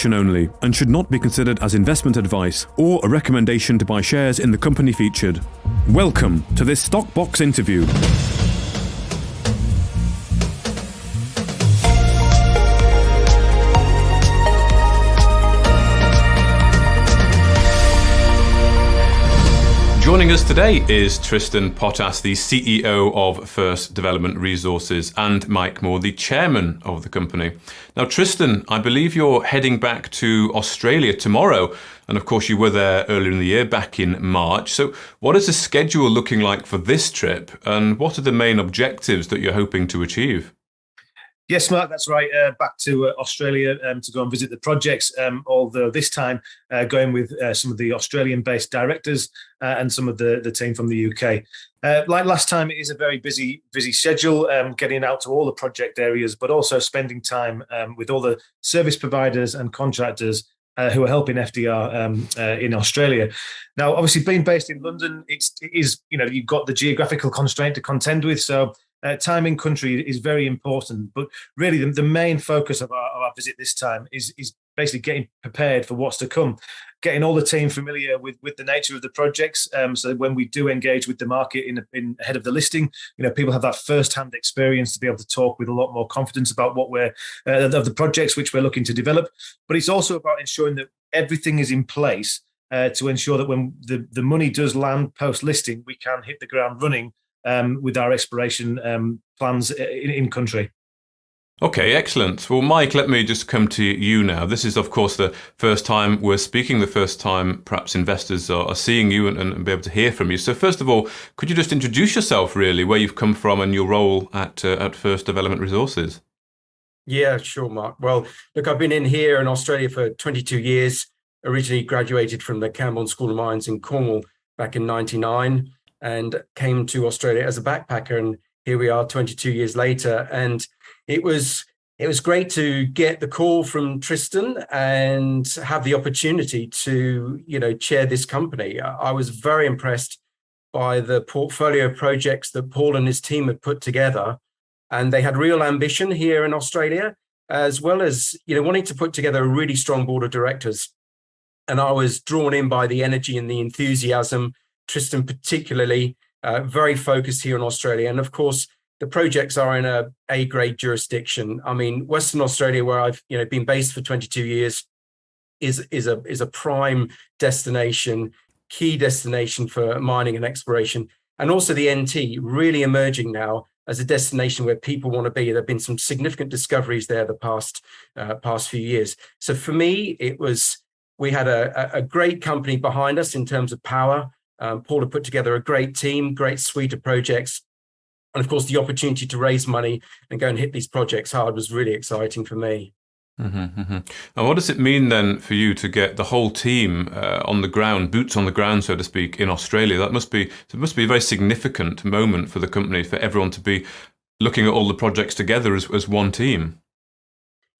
information only and should not be considered as investment advice or a recommendation to buy shares in the company featured. Welcome to this Stockbox interview. Joining us today is Tristan Potas, the CEO of First Development Resources, and Mike Moore, the chairman of the company. Now, Tristan, I believe you're heading back to Australia tomorrow, and of course you were there earlier in the year, back in March. So what is the schedule looking like for this trip, and what are the main objectives that you're hoping to achieve? Yes, Mark, that's right. Back to Australia to go and visit the projects, although this time going with some of the Australian-based directors and some of the team from the UK. Like last time, it is a very busy schedule, getting out to all the project areas, but also spending time with all the service providers and contractors who are helping FDR in Australia. Now, obviously, being based in London, it is, you've got the geographical constraint to contend with, so time in country is very important. But really, the main focus of our visit this time is basically getting prepared for what's to come, getting all the team familiar with the nature of the projects, so that when we do engage with the market in ahead of the listing, people have that first-hand experience to be able to talk with a lot more confidence about what we're of the projects which we're looking to develop. But it's also about ensuring that everything is in place to ensure that when the money does land post-listing, we can hit the ground running with our exploration plans in country. Okay, excellent. Well, Mike, let me just come to you now. This is, of course, the first time we're speaking, the first time perhaps investors are seeing you and be able to hear from you. So first of all, could you just introduce yourself, really, where you've come from and your role at First Development Resources? Yeah, sure, Mark. Well, look, I've been in here in Australia for 22 years, originally graduated from the Camborne School of Mines in Cornwall back in 99 and came to Australia as a backpacker. And here we are 22 years later. And it was great to get the call from Tristan and have the opportunity to, chair this company. I was very impressed by the portfolio of projects that Paul and his team had put together. And they had real ambition here in Australia, as well as, wanting to put together a really strong board of directors. And I was drawn in by the energy and the enthusiasm, Tristan particularly, very focused here in Australia. And of course, the projects are in a A-grade jurisdiction. I mean, Western Australia, where I've been based for 22 years, is a prime destination, key destination for mining and exploration. And also the NT really emerging now as a destination where people want to be. There have been some significant discoveries there the past few years. So for me, we had a great company behind us in terms of power. Paul had put together a great team, great suite of projects. And of course, the opportunity to raise money and go and hit these projects hard was really exciting for me. Mm-hmm, mm-hmm. And what does it mean then for you to get the whole team on the ground, boots on the ground, so to speak, in Australia? It must be a very significant moment for the company, for everyone to be looking at all the projects together as one team.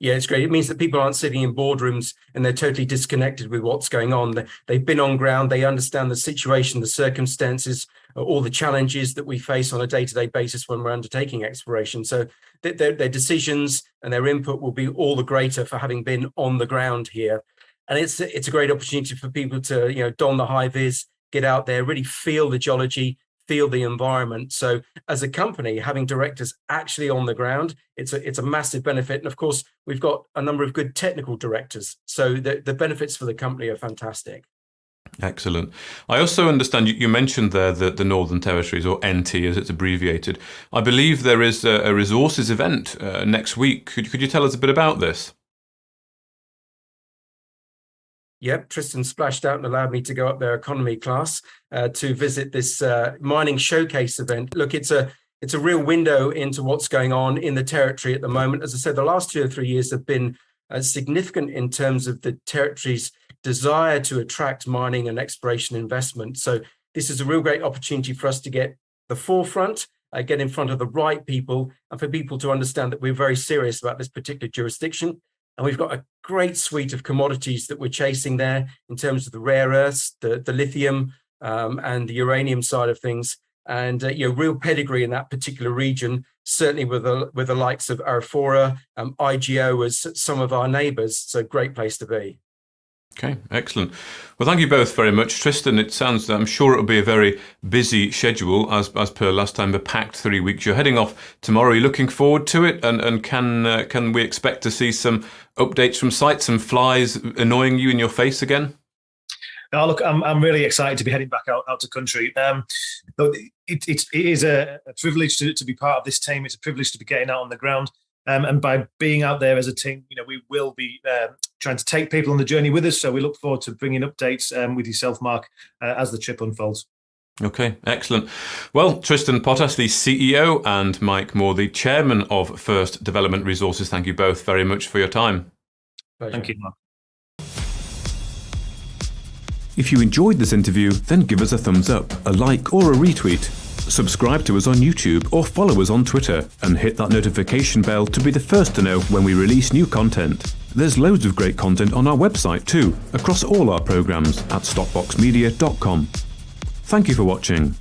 Yeah, it's great. It means that people aren't sitting in boardrooms and they're totally disconnected with what's going on. They've been on ground. They understand the situation, the circumstances, all the challenges that we face on a day-to-day basis when we're undertaking exploration. So their decisions and their input will be all the greater for having been on the ground here. And it's a great opportunity for people to, don the high vis, get out there, really feel the geology, feel the environment. So as a company, having directors actually on the ground, it's a massive benefit. And of course, we've got a number of good technical directors. So the benefits for the company are fantastic. Excellent. I also understand you mentioned there the Northern Territories, or NT as it's abbreviated. I believe there is a resources event next week. Could you tell us a bit about this? Yep, Tristan splashed out and allowed me to go up their economy class to visit this mining showcase event. Look, it's a real window into what's going on in the territory at the moment. As I said, the last 2 or 3 years have been significant in terms of the territory's desire to attract mining and exploration investment. So this is a real great opportunity for us to get the forefront, get in front of the right people, and for people to understand that we're very serious about this particular jurisdiction. And we've got a great suite of commodities that we're chasing there in terms of the rare earths, the lithium, and the uranium side of things. and real pedigree in that particular region, certainly with the likes of Arafura, IGO as some of our neighbours. It's a great place to be. Okay, excellent. Well, thank you both very much. Tristan, I'm sure it'll be a very busy schedule as per last time, a packed 3 weeks. You're heading off tomorrow. Are you looking forward to it? And can we expect to see some updates from site, some flies annoying you in your face again? Oh, look, I'm really excited to be heading back out to country. It is a privilege to be part of this team. It's a privilege to be getting out on the ground. And by being out there as a team, we will be trying to take people on the journey with us. So we look forward to bringing updates with yourself, Mark, as the trip unfolds. Okay, excellent. Well, Tristan Potas, the CEO, and Mike Moore, the chairman of First Development Resources, thank you both very much for your time. Pleasure. Thank you, Mark. If you enjoyed this interview, then give us a thumbs up, a like or a retweet. Subscribe to us on YouTube or follow us on Twitter and hit that notification bell to be the first to know when we release new content. There's loads of great content on our website too, across all our programmes at stopboxmedia.com. Thank you for watching.